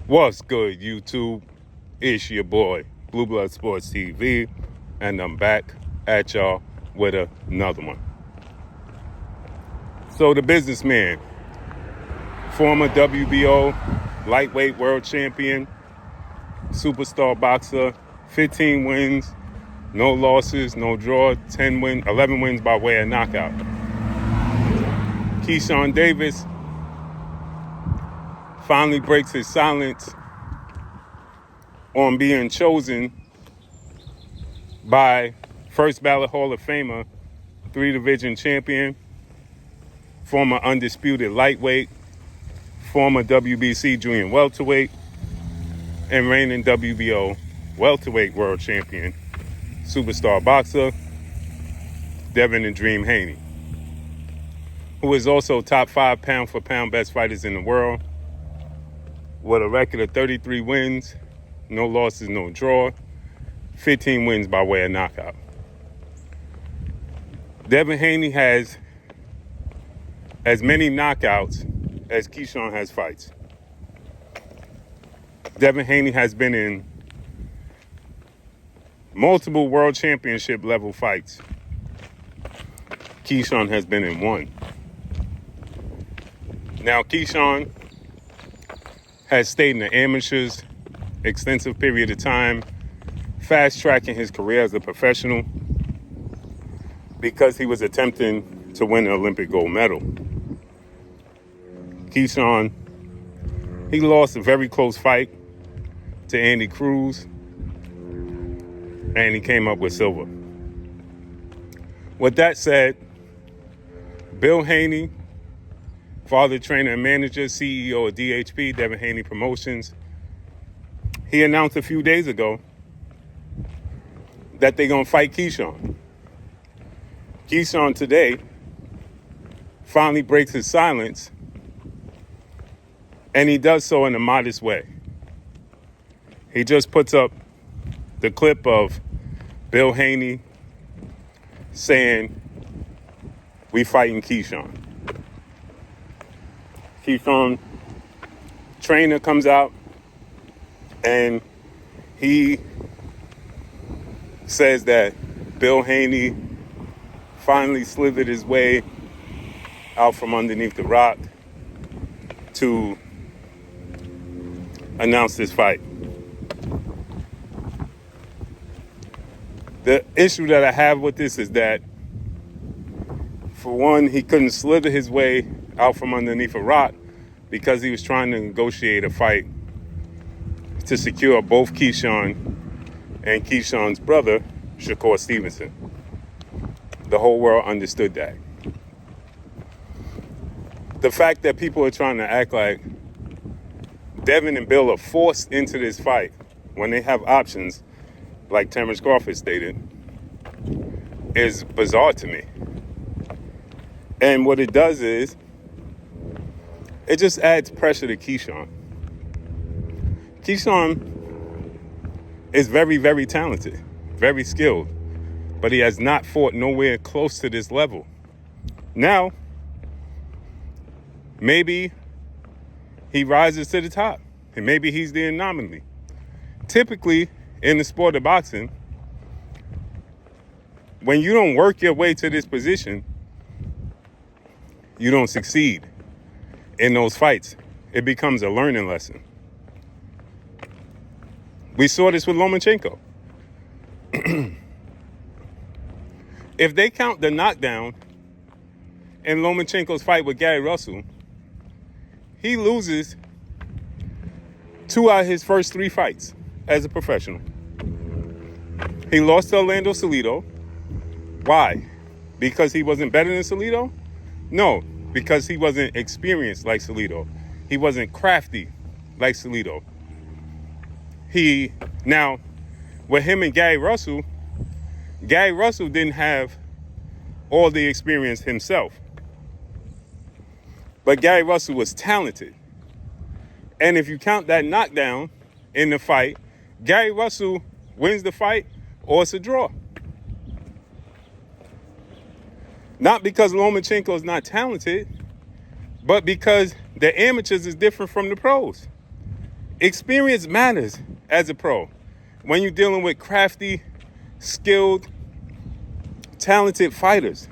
What's good, YouTube? It's your boy, Blue Blood Sports TV, and I'm back at y'all with another one. So the businessman, former WBO lightweight world champion, superstar boxer, 15 wins, no losses, no draw, 11 wins by way of knockout. Keyshawn Davis finally breaks his silence on being chosen by first ballot Hall of Famer, 3-division champion, former undisputed lightweight, former WBC junior welterweight, and reigning WBO welterweight world champion, superstar boxer, Devin and Dream Haney, who is also top 5 pound-for-pound best fighters in the world, with a record of 33 wins, no losses, no draw, 15 wins by way of knockout. Devin Haney has as many knockouts as Keyshawn has fights. Devin Haney has been in multiple world championship level fights. Keyshawn has been in one. Now, Keyshawn has stayed in the amateurs extensive period of time, fast-tracking his career as a professional because he was attempting to win an Olympic gold medal. Keyshawn, he lost a very close fight to Andy Cruz, and he came up with silver. With that said, Bill Haney, father, trainer, and manager, CEO of DHP, Devin Haney Promotions, he announced a few days ago that they're going to fight Keyshawn. Keyshawn today finally breaks his silence, and he does so in a modest way. He just puts up the clip of Bill Haney saying, "We fighting Keyshawn." Keyshawn trainer comes out and he says that Bill Haney finally slithered his way out from underneath the rock to announce this fight. The issue that I have with this is that, for one, he couldn't slither his way out from underneath a rock because he was trying to negotiate a fight to secure both Keyshawn and Keyshawn's brother, Shakur Stevenson. The whole world understood that. The fact that people are trying to act like Devin and Bill are forced into this fight when they have options, like Terrence Crawford stated, is bizarre to me. And what it does is, it just adds pressure to Keyshawn. Keyshawn is very, very talented, very skilled, but he has not fought nowhere close to this level. Now, maybe he rises to the top, and maybe he's the anomaly. Typically, in the sport of boxing, when you don't work your way to this position, you don't succeed in those fights. It becomes a learning lesson. We saw this with Lomachenko. If they count the knockdown in Lomachenko's fight with Gary Russell, he loses 2 out of his first 3 fights as a professional. He lost to Orlando Salido. Why? Because he wasn't better than Salido? No, because he wasn't experienced like Salido. He wasn't crafty like Salido. Now, with him and Gary Russell didn't have all the experience himself. But Gary Russell was talented. And if you count that knockdown in the fight, Gary Russell wins the fight or it's a draw. Not because Lomachenko is not talented, but because the amateurs is different from the pros. Experience matters as a pro. When you're dealing with crafty, skilled, talented fighters.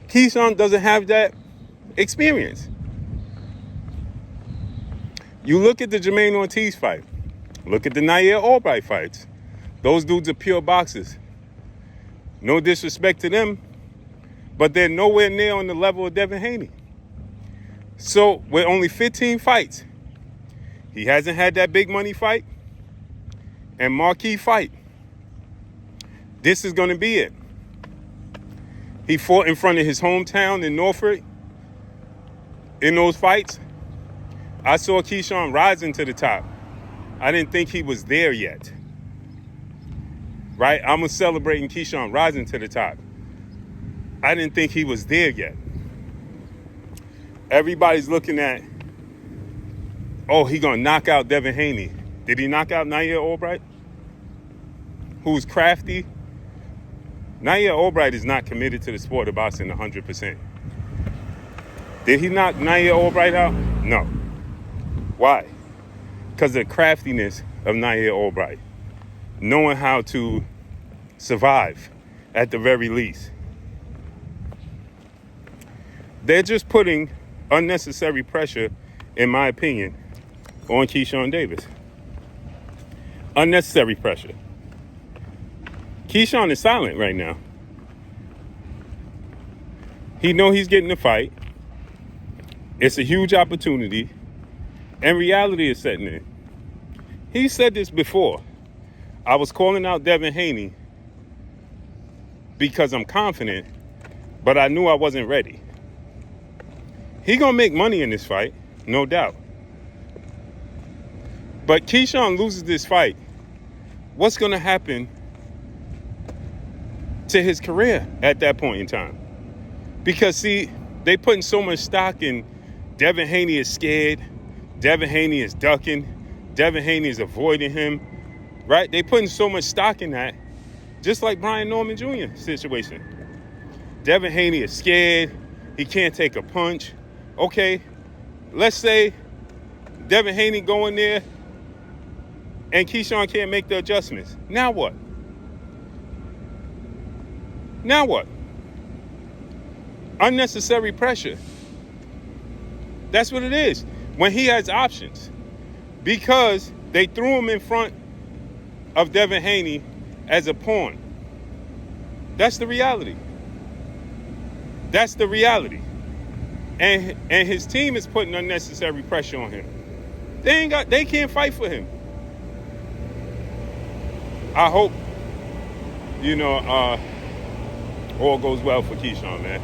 Keyshawn doesn't have that experience. You look at the Jermaine Ortiz fight. Look at the Nair Albright fights. Those dudes are pure boxers. No disrespect to them, but they're nowhere near on the level of Devin Haney. So with only 15 fights, he hasn't had that big money fight and marquee fight. This is going to be it. He fought in front of his hometown in Norfolk. In those fights, I saw Keyshawn rising to the top. I didn't think he was there yet. Right? I'm celebrating Keyshawn rising to the top. I didn't think he was there yet. Everybody's looking at, oh, he gonna knock out Devin Haney. Did he knock out Nair Albright? Who's crafty? Nair Albright is not committed to the sport of boxing 100%. Did he knock Nair Albright out? No. Why? Because of the craftiness of Nair Albright. Knowing how to survive at the very least. They're just putting unnecessary pressure, in my opinion, on Keyshawn Davis. Unnecessary pressure. Keyshawn is silent right now. He know he's getting the fight. It's a huge opportunity. And reality is setting in. He said this before. I was calling out Devin Haney because I'm confident, but I knew I wasn't ready. He gonna make money in this fight, no doubt. But Keyshawn loses this fight. What's gonna happen to his career at that point in time? Because see, they putting so much stock in Devin Haney is scared, Devin Haney is ducking, Devin Haney is avoiding him, right? They putting so much stock in that, just like Brian Norman Jr. situation. Devin Haney is scared, he can't take a punch. Okay, let's say Devin Haney go in there and Keyshawn can't make the adjustments. Now what? Now what? Unnecessary pressure. That's what it is. When he has options. Because they threw him in front of Devin Haney as a pawn. That's the reality. That's the reality. And his team is putting unnecessary pressure on him. They can't fight for him. I hope, all goes well for Keyshawn, man.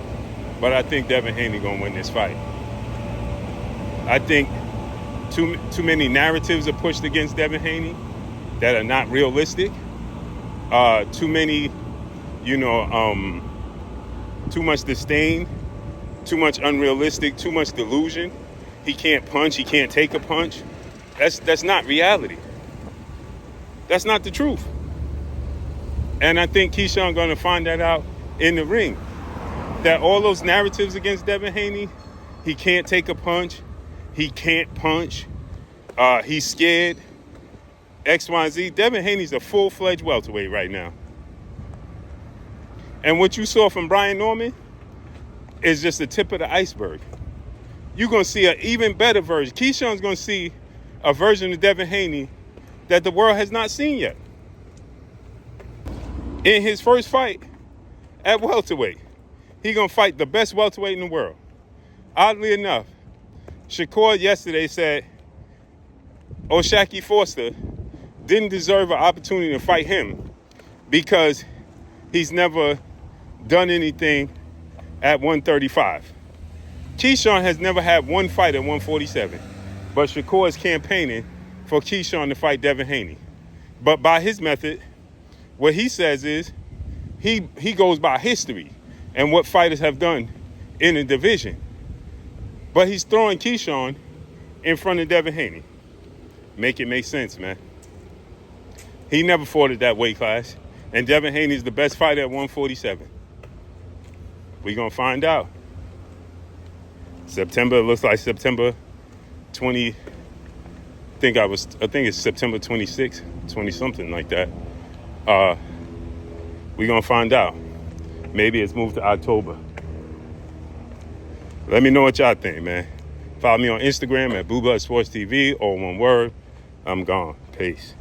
But I think Devin Haney gonna win this fight. I think too many narratives are pushed against Devin Haney that are not realistic. Too many, too much disdain, too much unrealistic, too much delusion. He can't punch, he can't take a punch. That's not reality. That's not the truth. And I think Keyshawn gonna find that out in the ring. That all those narratives against Devin Haney, he can't take a punch, he can't punch, he's scared, X, Y, Z. Devin Haney's a full-fledged welterweight right now. And what you saw from Brian Norman is just the tip of the iceberg. You're going to see an even better version. Keyshawn's going to see a version of Devin Haney that the world has not seen yet. In his first fight at welterweight, he's going to fight the best welterweight in the world. Oddly enough, Shakur yesterday said O'Shaquie Foster didn't deserve an opportunity to fight him because he's never done anything at 135. Keyshawn has never had one fight at 147, but Shakur is campaigning for Keyshawn to fight Devin Haney. But by his method, what he says is he goes by history and what fighters have done in the division. But he's throwing Keyshawn in front of Devin Haney. Make it make sense, man. He never fought at that weight class. And Devin Haney is the best fighter at 147. We're going to find out. September, it looks like September 20, I think it's September 26th, 20 something like that. We're gonna find out. Maybe it's moved to October. Let me know what y'all think, man. Follow me on Instagram at Blue Blood Sports TV, all one word. I'm gone. Peace.